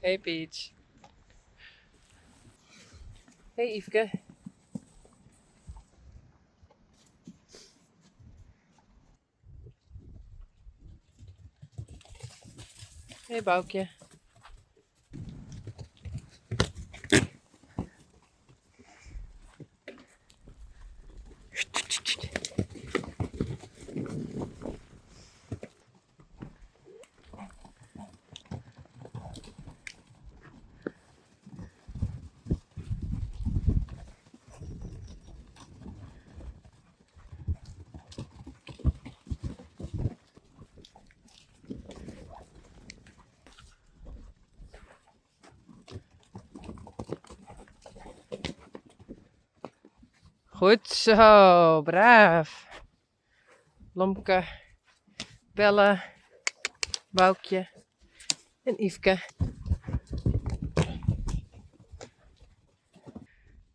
Hey Peach. Hey Yveske. Hey Boukje. Goed zo, braaf. Lomke, Belle, Boukje en Yveske.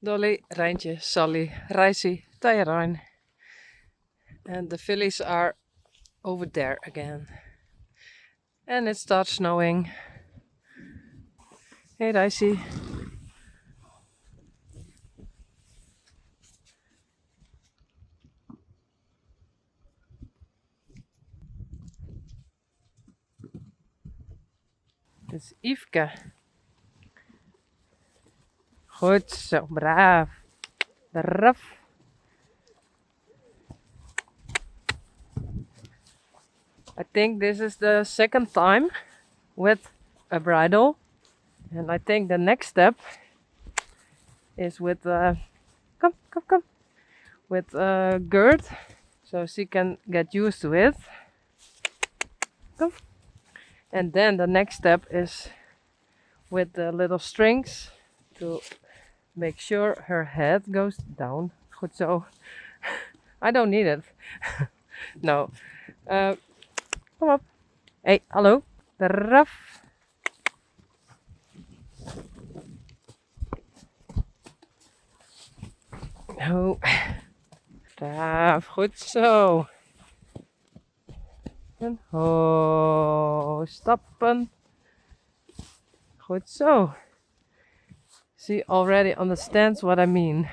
Dolly, Rijntje, Sally, Risey, Teije Rein. And the fillies are over there again. And it starts snowing. Hey Risey. Dit is Yveske. Goed zo, braaf. Draf. I think this is the second time with a bridle. And I think the next step is with come with a girth, so she can get used to it. Come. And then the next step is with the little strings to make sure her head goes down. Goed zo. I don't need it. No. Kom op. Hey, hallo. Draf. Oh. Braaf, goed zo. En ho, stappen. Goed zo. She already understands what I mean.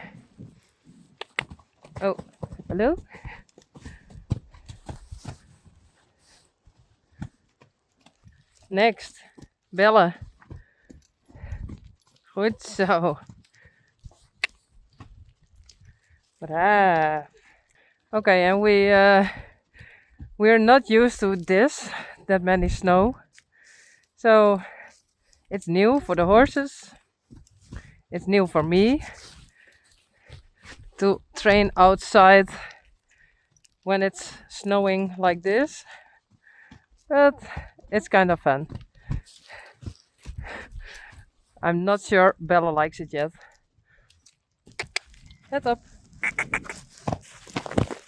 Oh, hello? Next, Bella. Goed zo. Braaf. Okay, and we're not used to this, that many snow. So it's new for the horses. It's new for me to train outside when it's snowing like this. But it's kind of fun. I'm not sure Bella likes it yet. Head up.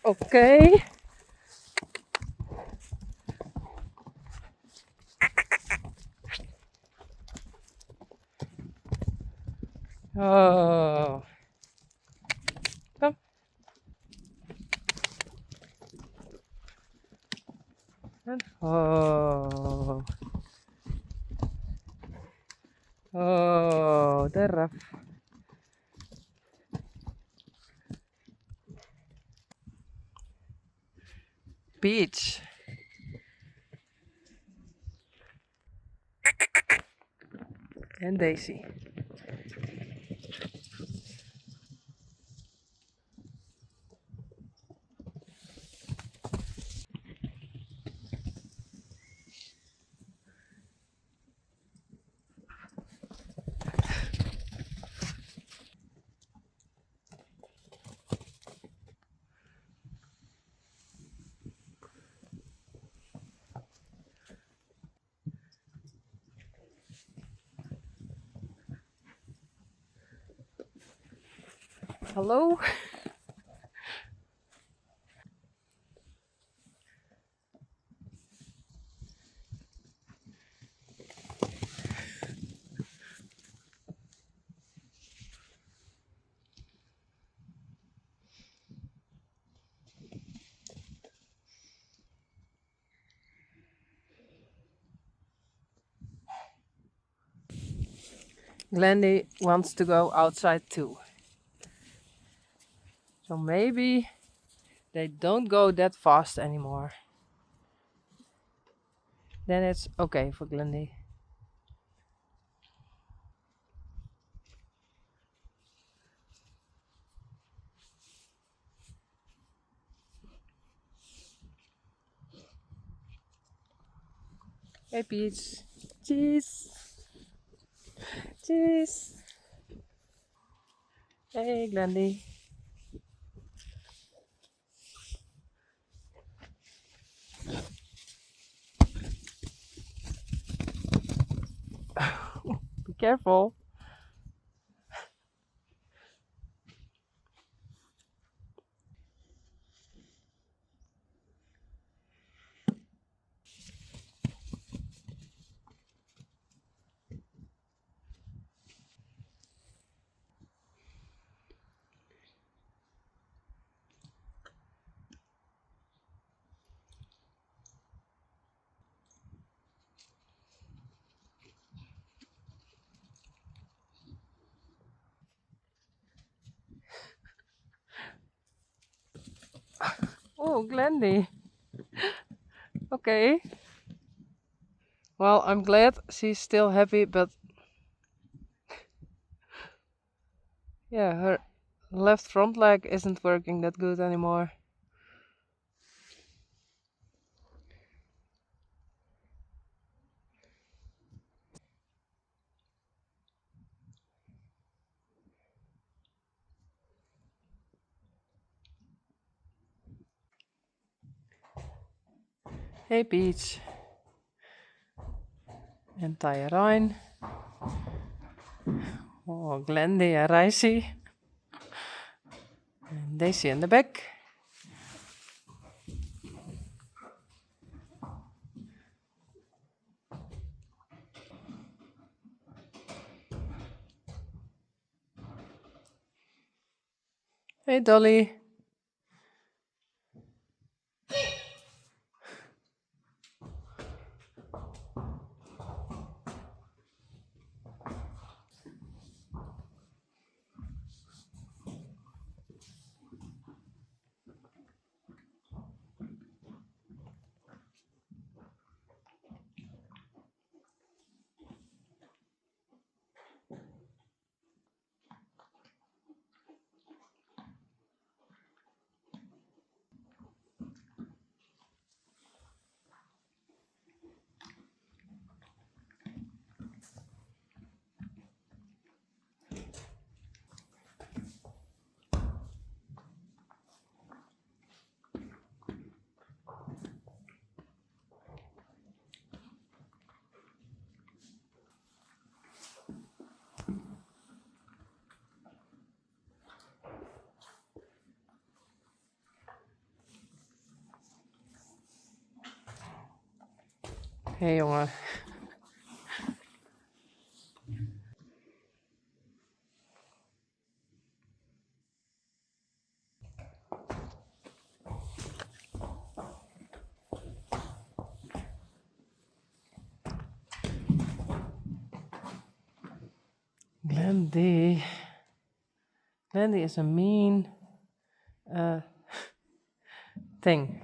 Okay. Oh. Come. And oh. Oh, the rough. Peach. And Daisy. Hello? Glendy wants to go outside too. So maybe they don't go that fast anymore. Then it's okay for Glendy. Hey Peach. Cheese. Cheese. Hey Glendy. Be careful. Oh, Glendy. Okay. Well, I'm glad she's still happy, but yeah, her left front leg isn't working that good anymore. Hey Peach. En Teije Rein. Oh, Glendy en Risey. En Daisy in the back. Hey Dolly. Hey jongen. Glendy. Glendy is a mean thing.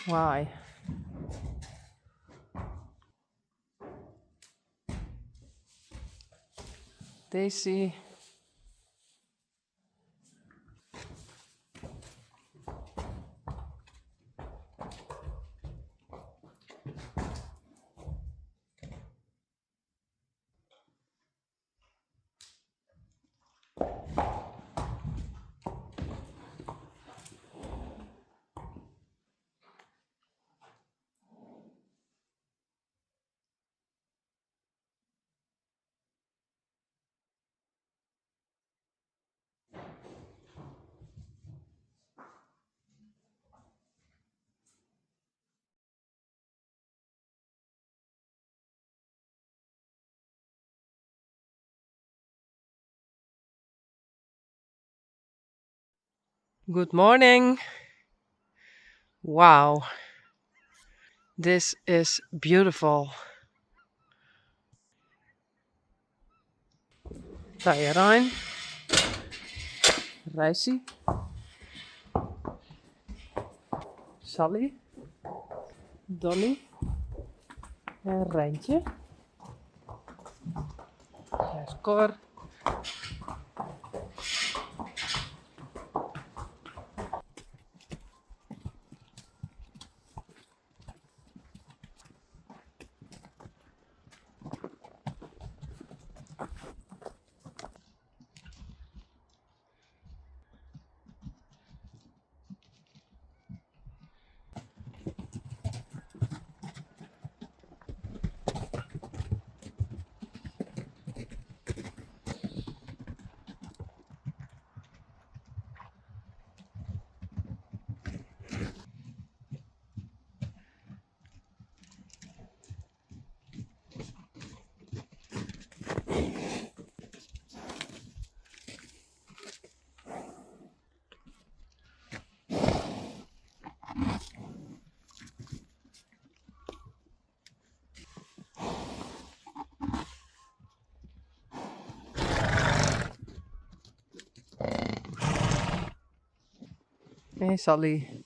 Why? Daisy. Good morning. Wow. This is beautiful. Teije Rein, Risey, Sally, Dolly en Rijntje. Daar is Cor. Hey Sally.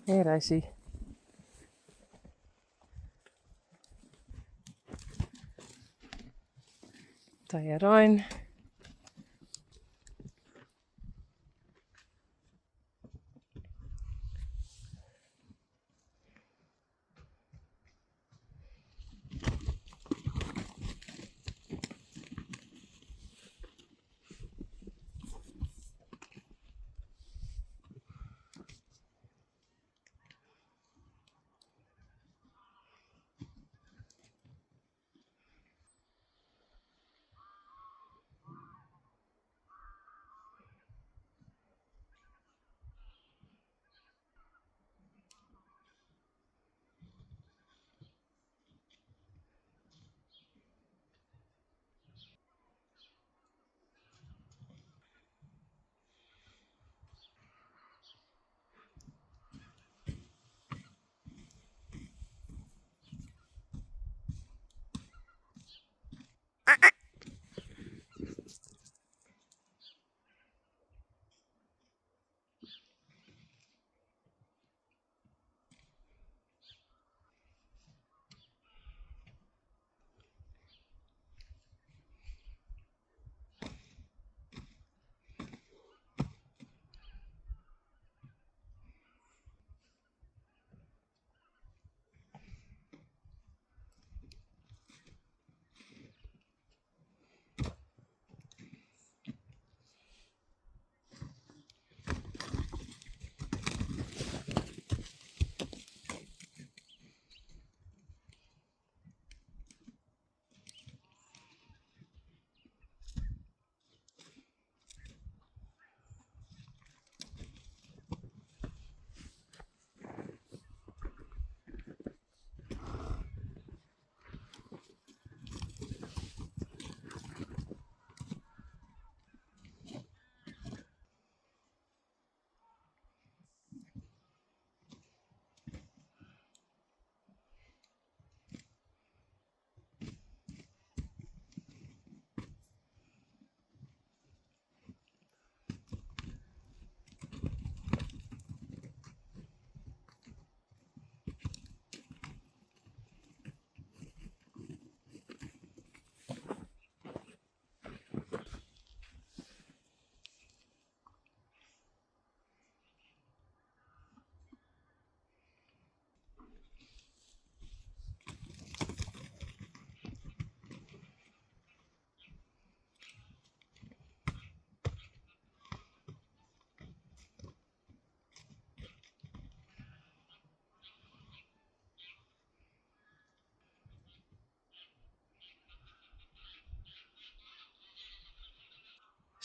Hey Risey. Teije Rein.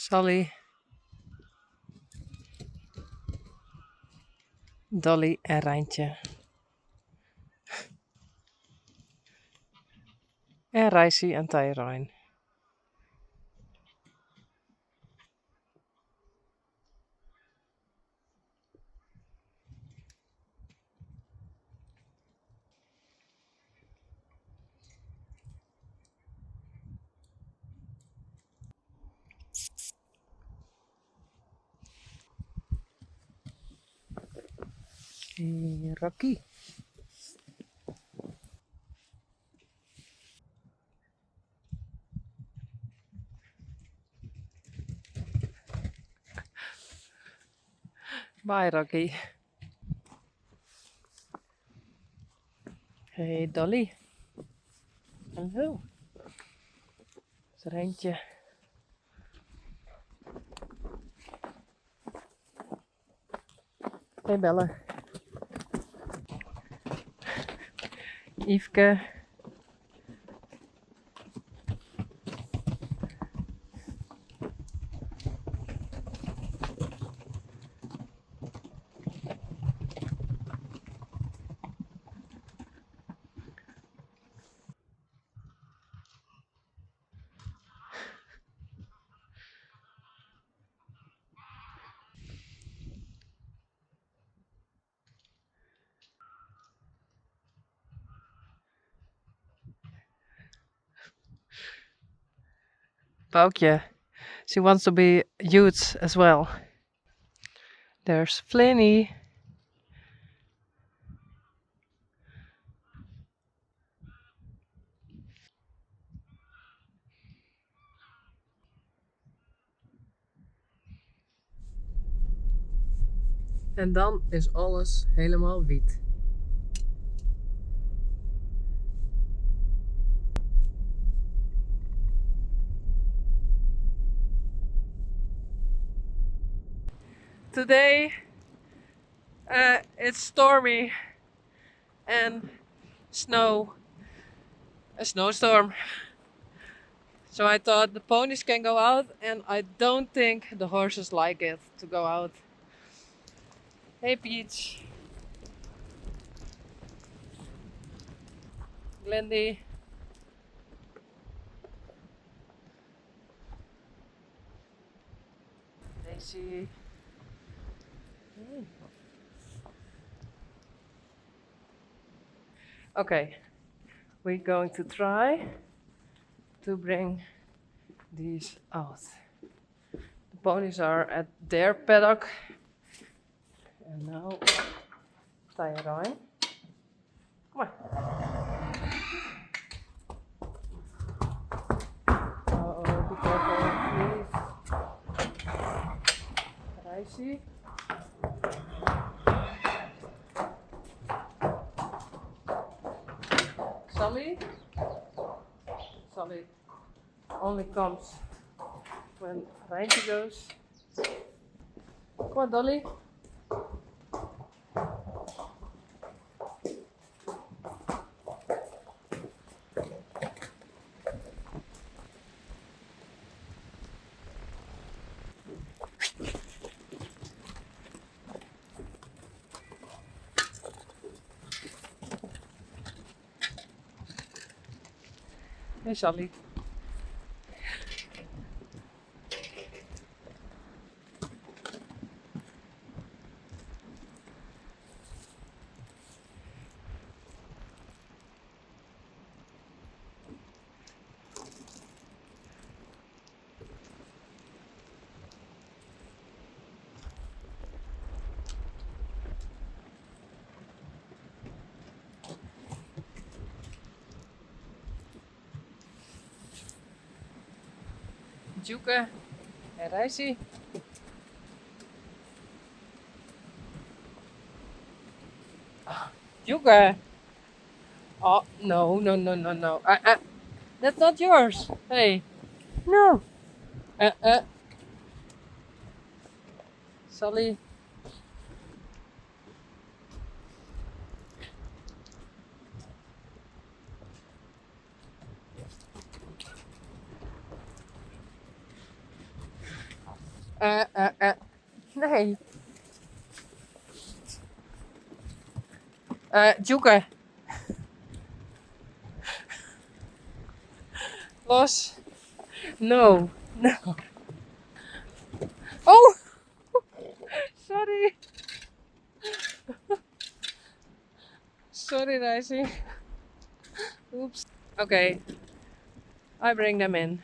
Sally, Dolly en Rijntje. En Risey en Teije Rein. Rocky. Bye, Rocky. Hey, Dolly. Hallo. Dat is Rijntje. Hey, Belle. Yveske. Boefke. She wants to be huge as well. There's Flinny. En dan is alles helemaal wit. Today it's stormy and snow. A snowstorm. So I thought the ponies can go out, and I don't think the horses like it to go out. Hey Peach. Glendy. Daisy. Okay, we're going to try to bring these out. The ponies are at their paddock. And now, Teije Rein. Come on. Oh, be careful, please. Risey. Sally only comes when Rijntje goes. Come on, Dolly. Hey, Sally. Boefke en Risey. Boefke. Oh, no, no, no, no, no. That's not yours. Hey. No. Sally. Nee. Joeke. Los. No. No. Oh! Sorry. Sorry, Risey. Oops. Okay. I bring them in.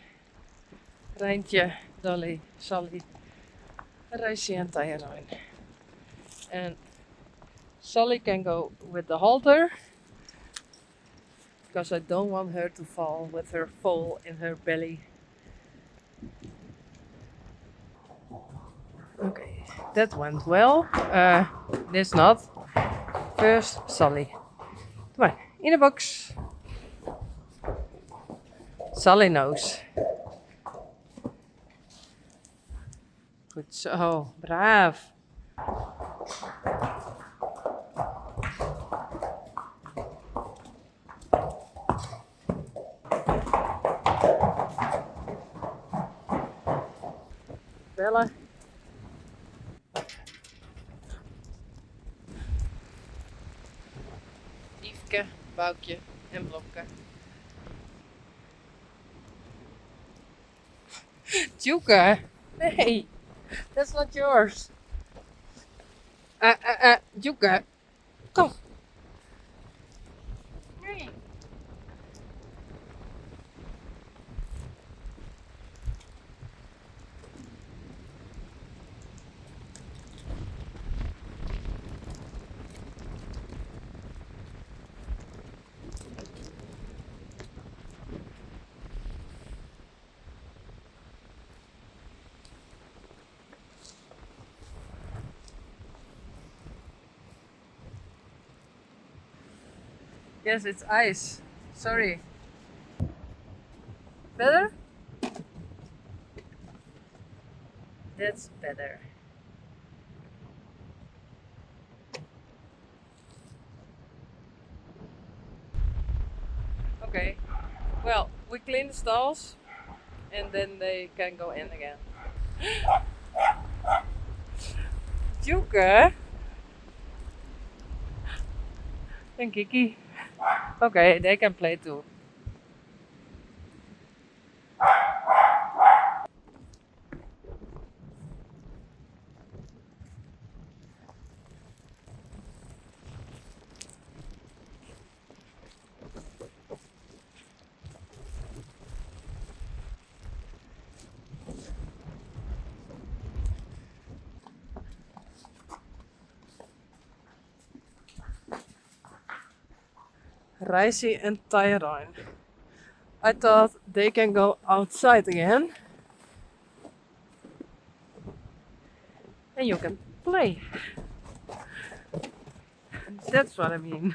Reintje, Dolly, Sally, Risey and Teije Rein. And Sally can go with the halter because I don't want her to fall with her foal in her belly. Okay, that went well. This not. First, Sally. Come on, in the box. Sally knows. Goed zo, braaf. Bellen. Yvonne, Boefke en Boefke. Joeke? Nee, that's not yours. Joeke, kom. Nee. Yes, it's ice. Sorry. Better? That's better. Okay. Well, we clean the stalls and then they can go in again. Joeke and Kiki. Okay, they can play too. Risey and Teije Rein. I thought they can go outside again. And you can play. That's what I mean.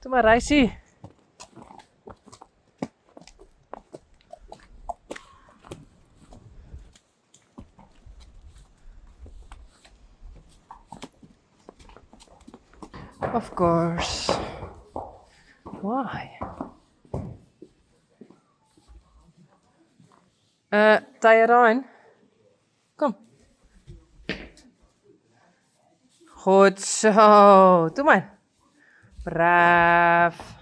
Doe maar, Risey. Of course. Why? Teije Rein. Kom. Goed zo. Doe maar. Braaf.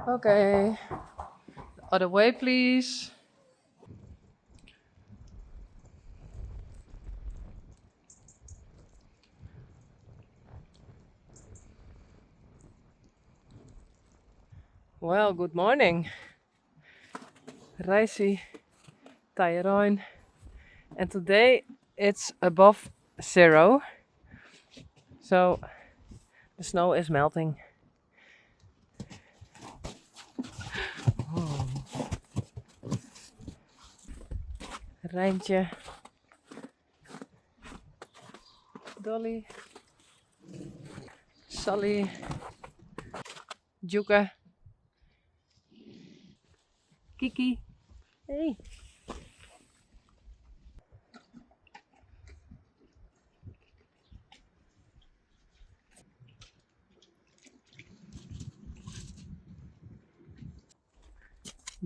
Okay. The other way, please. Well, good morning. Risey, Teije Rein. And today it's above 0. So the snow is melting. Oh. Reintje. Dolly. Sally. Joeke. Kiki. Hey.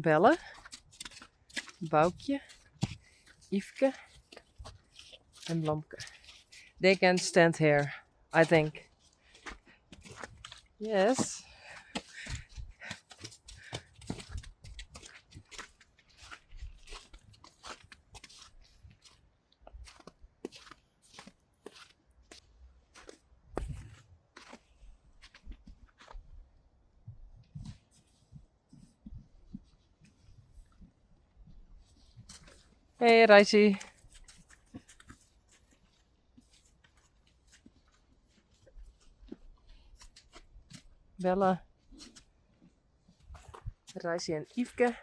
Belle, Boefke, Yvonne, and Blomke. They can stand here, I think. Yes. Hey, Risey. Bella, Risey en Yvonne.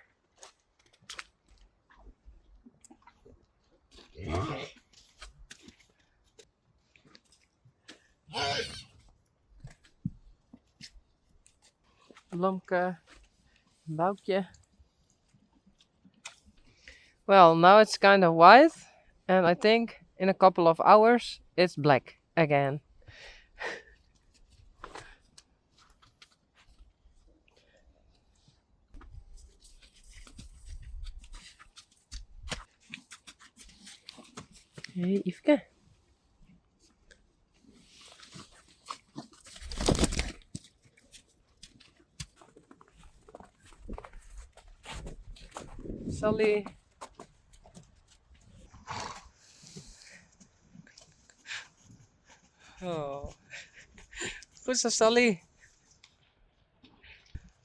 Blomke, Boukje. Well, now it's kind of white, and I think in a couple of hours it's black again. Hey, Yvonne. Sally. Oh, who's a Sally?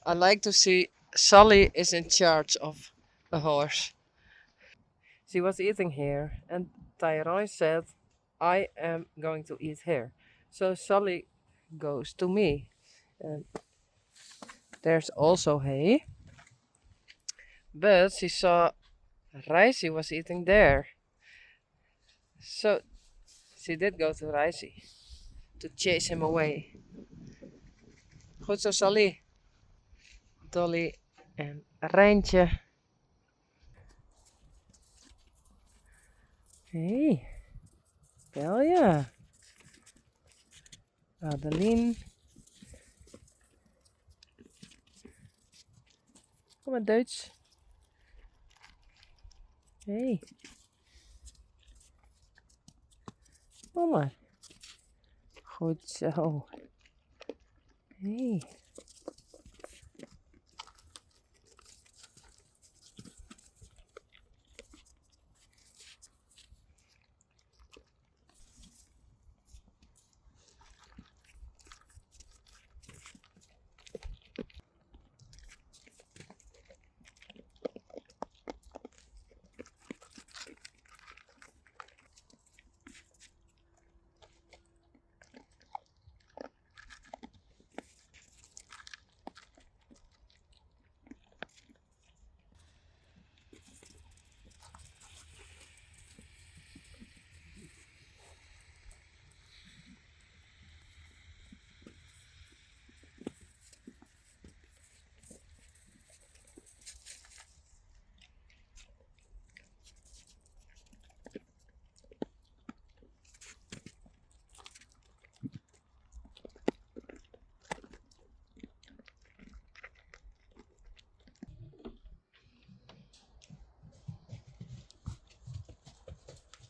I like to see Sally is in charge of the horse. She was eating here, and Teije Rein said, I am going to eat here. So Sally goes to me. And there's also hay. But she saw Risey was eating there. So she did go to Risey to chase him away. Goed zo, Sally. Dolly en Rijntje. Hey, Belja. Adeline. Kom maar, Duits. Hey. Kom maar. Goed zo. Hey.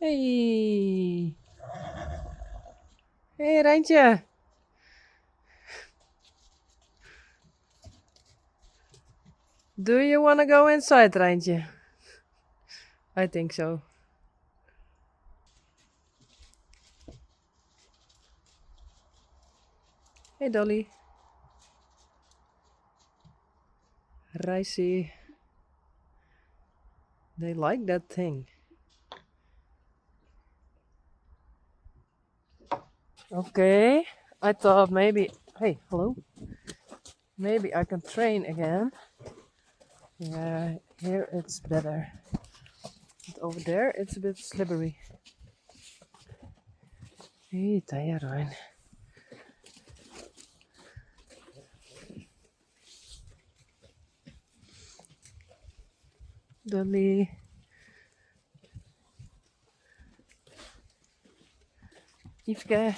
Hey. Hey, Rijntje. Do you want to go inside, Rijntje? I think so. Hey, Dolly. Risey. They like that thing. Okay, I thought maybe, hey, hello. Maybe I can train again. Yeah, here it's better. But over there it's a bit slippery. Hey, Teije Rein. Dolly. Yvonne.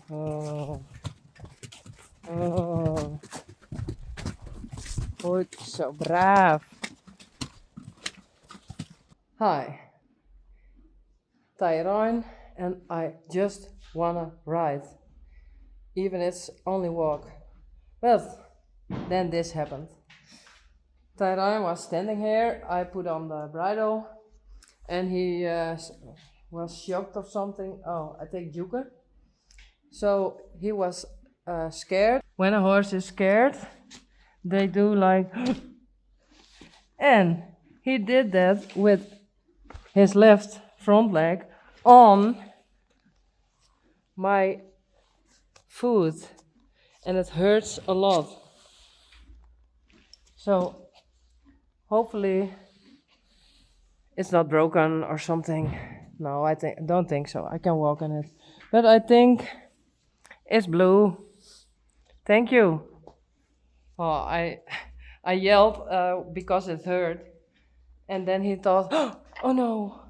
Oh. Oh. Goed zo, braaf. Hi, Teije Rein, and I just wanna ride. Even it's only walk. But then this happened. Teije Rein was standing here, I put on the bridle, and he was shocked of something. Oh, I take Juke. So he was scared. When a horse is scared, they do like and he did that with his left front leg on my foot, and it hurts a lot. So hopefully it's not broken or something. No, I don't think so. I can walk on it, but I think it's blue. Thank you. Oh, I yelled because it hurt, and then he thought, oh no,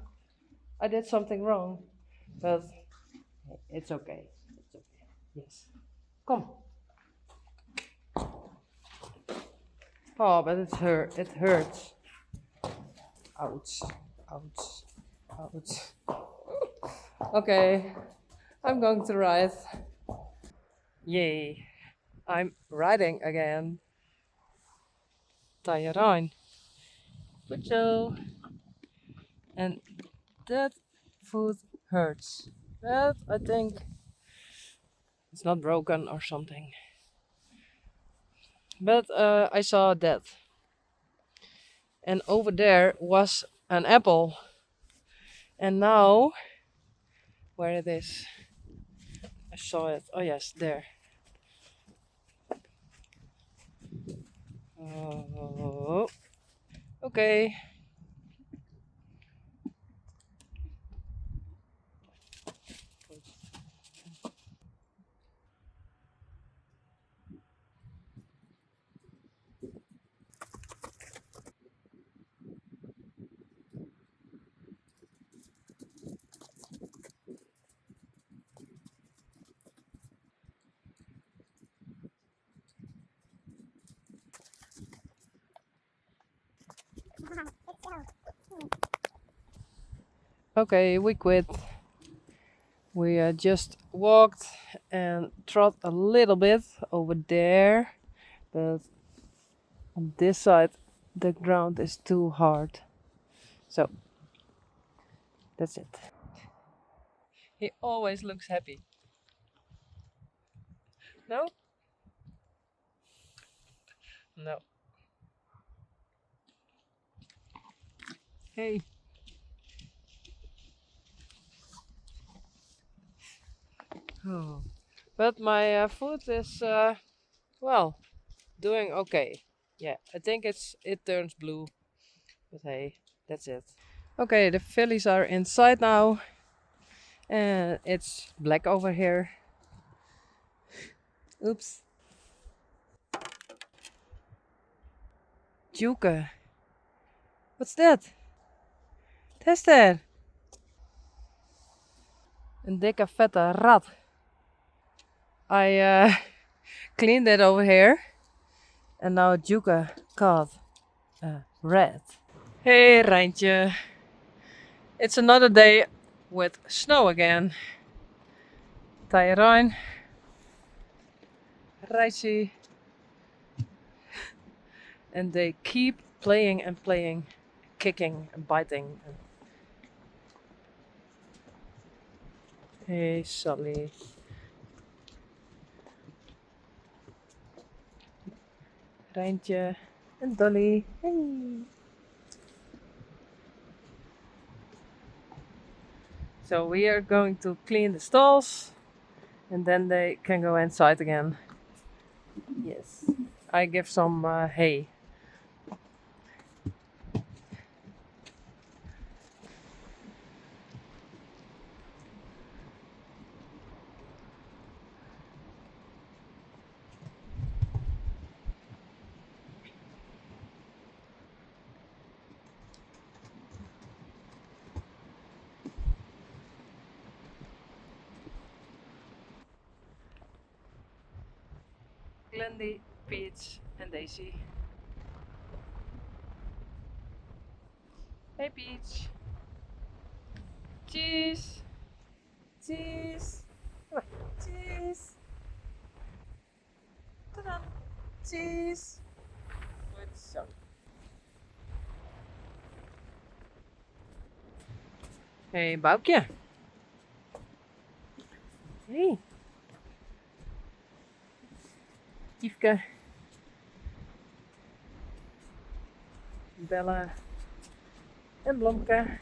I did something wrong, but it's okay. It's okay. Yes. Come. Oh, but it hurt. It hurts. Ouch. Ouch. Ouch. Okay, I'm going to ride. Yay. I'm riding again. Teije Rein. Good show. And that foot hurts. But I think it's not broken or something. But I saw that. And over there was an apple. And now, where it is? I saw it. Oh yes, there. Oh, okay. Okay, we quit. We just walked and trot a little bit over there, but on this side the ground is too hard. So that's it. He always looks happy. No? No. Hey. Oh. But my foot is well, doing okay. Yeah, I think it turns blue. But hey, that's it. Okay, the fillies are inside now, and it's black over here. Oops. Juke. What's that? Test that. Een dikke vette rat. I cleaned it over here, and now Juke caught a rat. Hey Reintje. It's another day with snow again. Teije Rein, Risey, and they keep playing and playing, kicking and biting. Hey Sally. Reintje en Dolly. Hey. So we are going to clean the stalls, and then they can go inside again. Yes. I give some hay. Glendy, Peach, and Daisy. Hey Peach. Cheese. Cheese. Come on. Cheese. Ta-da. Cheese. Goed zo. Hey Boefke. Hey. Yvonne. Bella. En Blomke.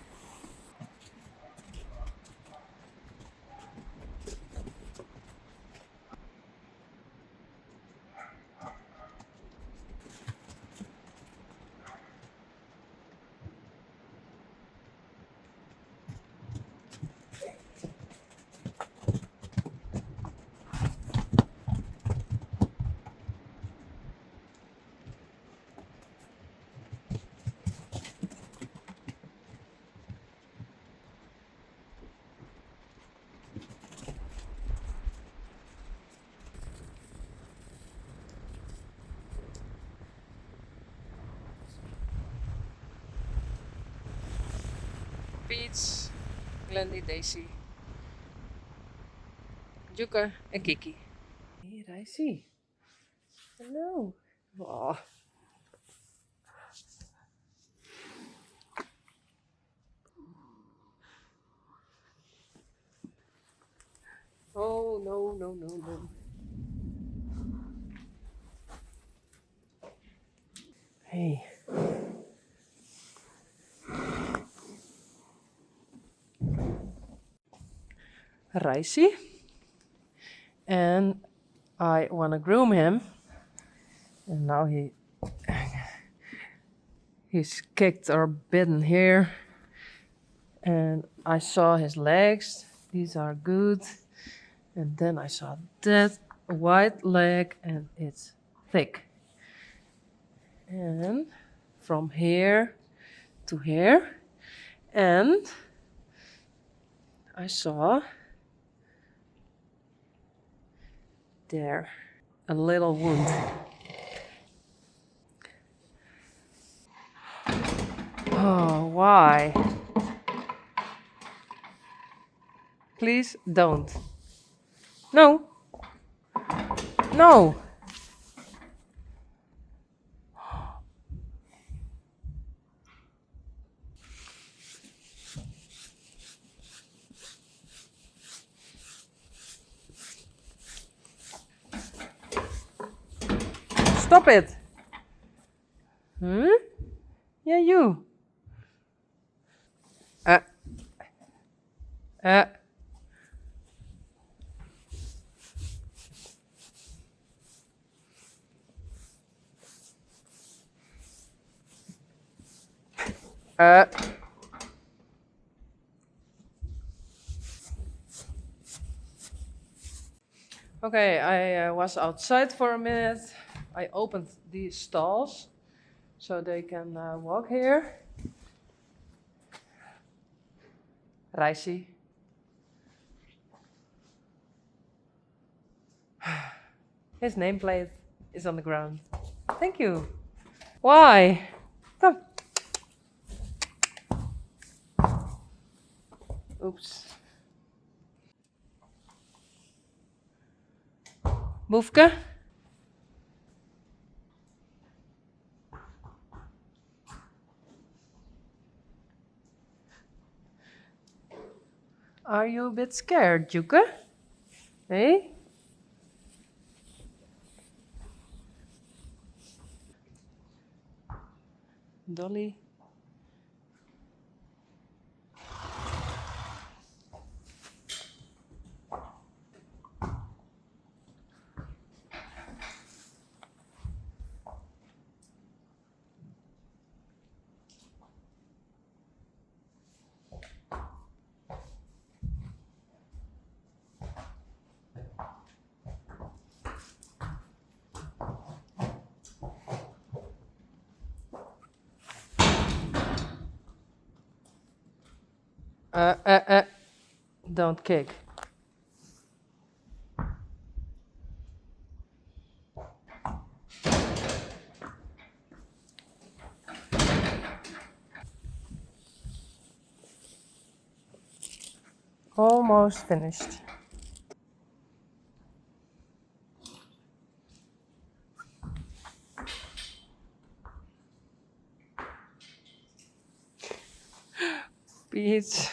Peach. Glendy, Daisy. Juke en Kiki. Hey Risey. Hello. Oh. Oh no, no, no, no. Hey. Risey. And I want to groom him. And now he's kicked or bitten here. And I saw his legs. These are good. And then I saw that white leg and it's thick. And from here to here. And I saw there a little wound. Oh, why? Please don't. No. No. Stop it. Hmm? Yeah, you. Uh. Uh. Uh. Okay, I was outside for a minute. I opened these stalls so they can walk here. Risey. His nameplate is on the ground. Thank you. Why? Come. Oops. Boefke? Are you a bit scared, Juke? Hey? Dolly? Don't kick. Almost finished. Beach.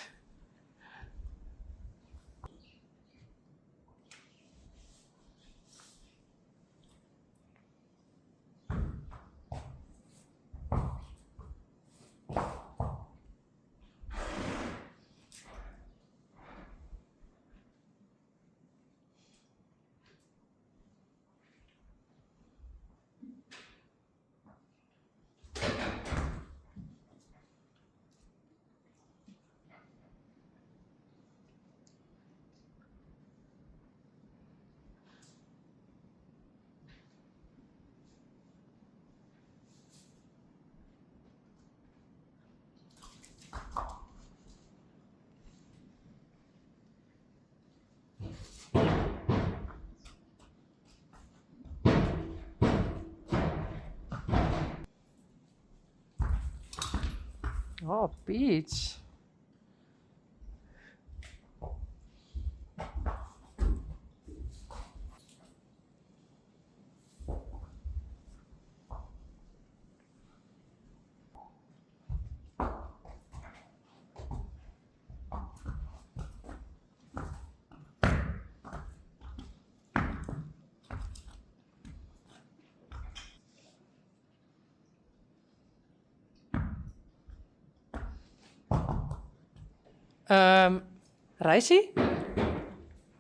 Oh, beach. Risey?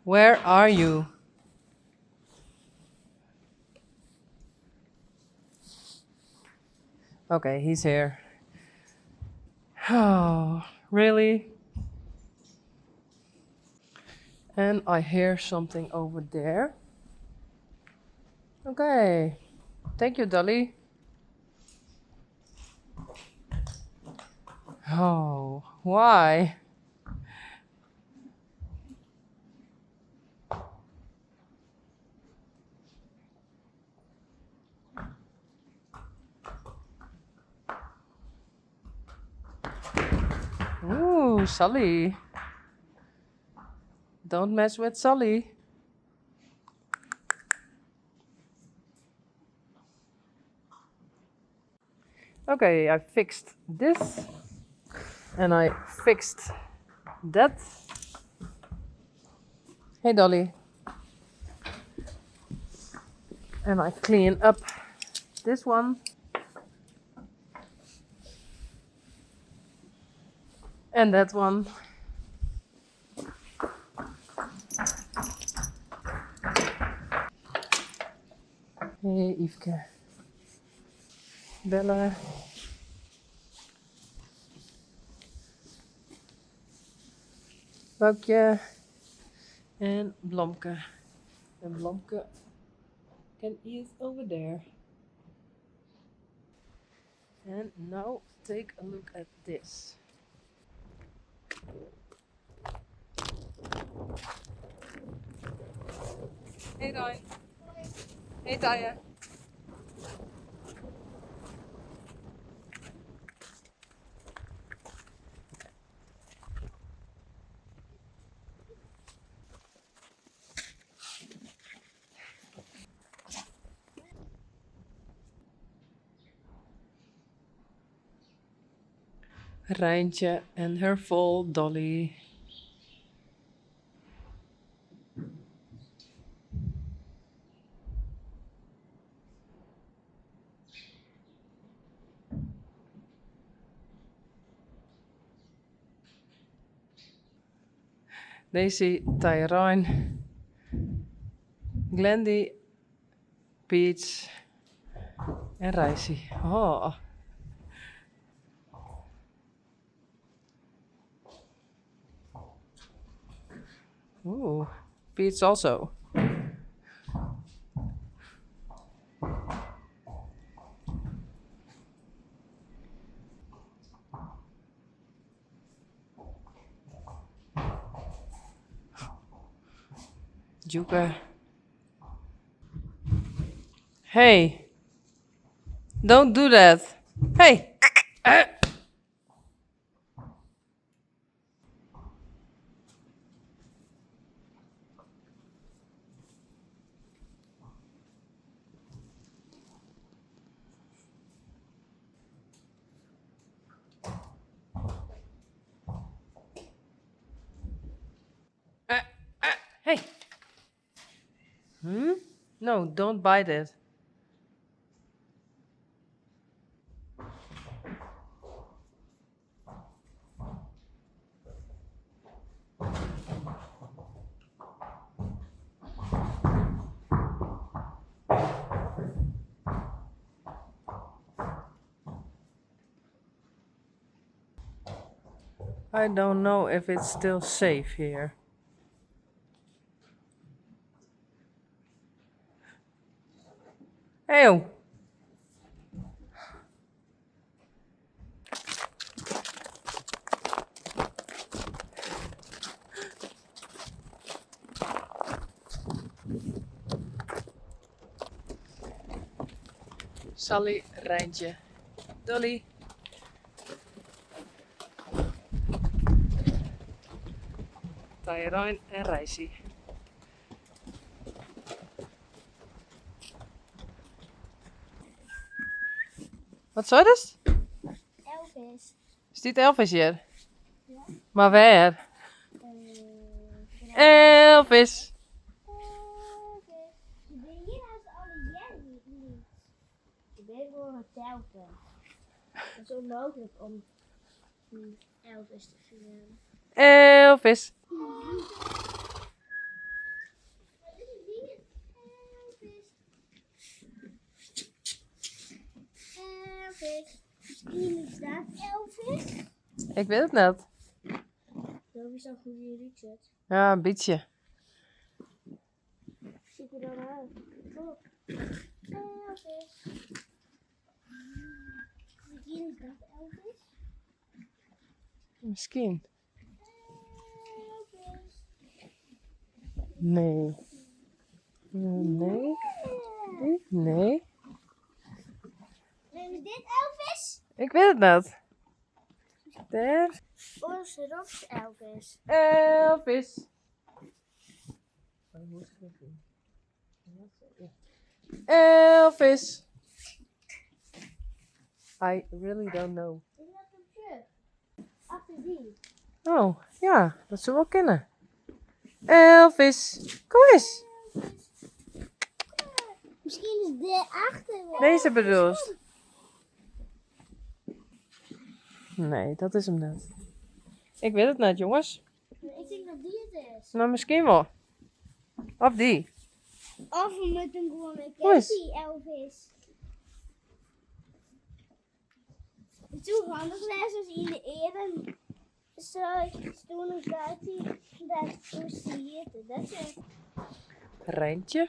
Where are you? Okay, he's here. Oh, really? And I hear something over there. Okay. Thank you, Dolly. Oh, why? Ooh, Sully. Don't mess with Sully. Okay, I fixed this. And I fixed that. Hey, Dolly. And I clean up this one. And that one. Hey, Yvonne. Bella. Boefke. And Blomke. And Blomke can eat over there. And now take a look at this. Hey, Dai. Hey, Teije. Rijntje and her foal, Dolly. Daisy, Teije Rein, Glendy, Peach en Risey. Oh. Ooh, Peach also. Juke. Hey, don't do that. Hey. Hey. No, don't bite it. I don't know if it's still safe here. Hey. Sally, Rijntje, Dolly. Teije Rein en Risey. Wat zou dat? Elvis. Is dit Elvis hier? Ja. Maar waar? Elvis! Elvis. Je bent hier als alle jaren niet. Je bent gewoon het telken. Het is onmogelijk om Elvis te vinden. Elvis! Elvis. Misschien is dat Elvis. Ik weet het net. Elvis dan goed in je zit. Ja, een beetje. Zoek er dan uit. Kom. Elvis. Misschien is dat Elvis. Misschien. Elvis. Nee. Nee. Nee. Is dit Elvis? Ik weet het net. Daar. Onze rots Elvis. Elvis. Elvis. I really don't know. Is dat een terug? Achter die. Oh, ja, dat zou wel kennen. Elvis. Kom eens. Misschien is de achter. Deze bedoeld. Nee, dat is hem net. Ik weet het net, jongens. Ik denk dat die het is. Nou, misschien wel. Of die. Of we moeten hem gewoon een Hoe is? die Elvis. Het is zo handig als in de ere. Zo, toen ik dat hoe zie je het? Dat is het. Rijntje.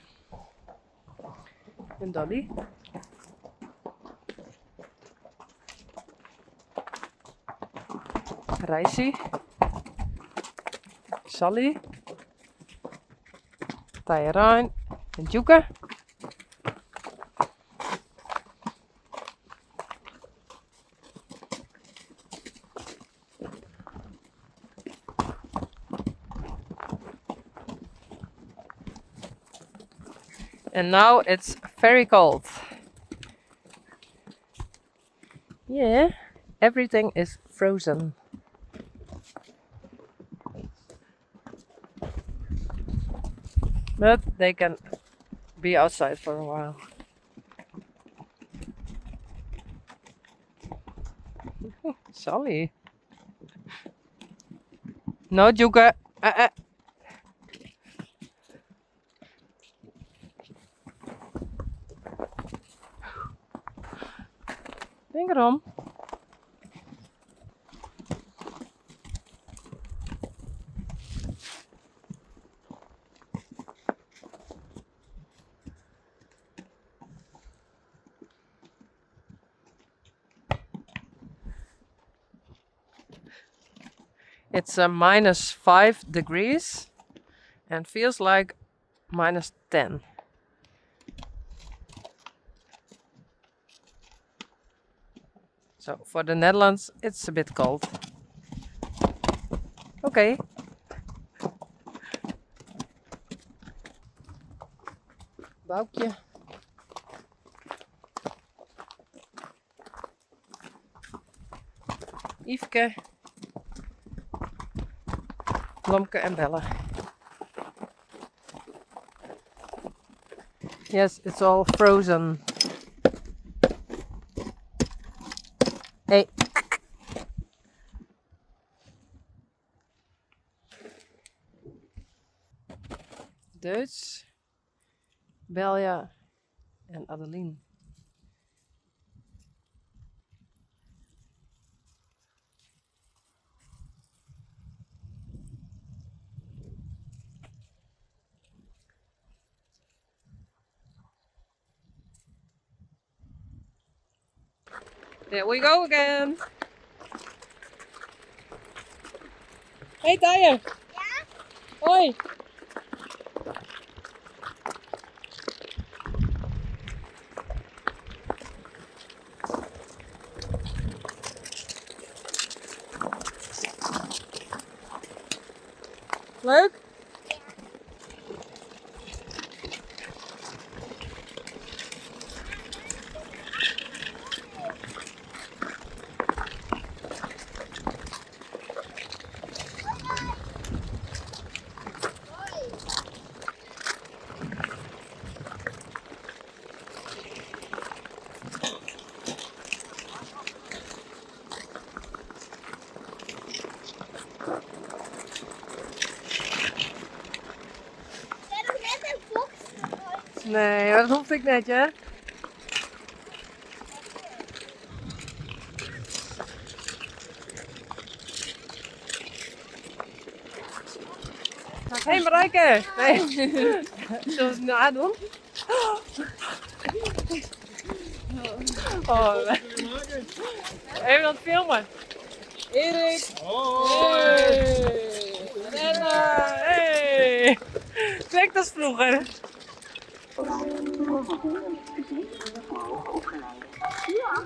En Dolly. Risey. Sally. Teije Rein en Joeke. And now it's very cold. Yeah, everything is frozen. But they can be outside for a while. Sally. No, Joeke. Denk erom. It's -5 degrees and feels like -10. So for the Netherlands, it's a bit cold. Okay. Boefke. Yvonne. Blomke en Bella. Yes, it's all frozen. Hey. Duits, Belia en Adeline. There we go again. Hey Teije. Ja? Hoi. Leuk? Ik heb nog net een box gegooid. Nee, dat hoeft ik net, hè? Hé Marijke! Nee. Zullen we het nadoen? Oh, even aan het filmen. Erik! Hoi! En hey! Kijk, dat is vroeger. Ja.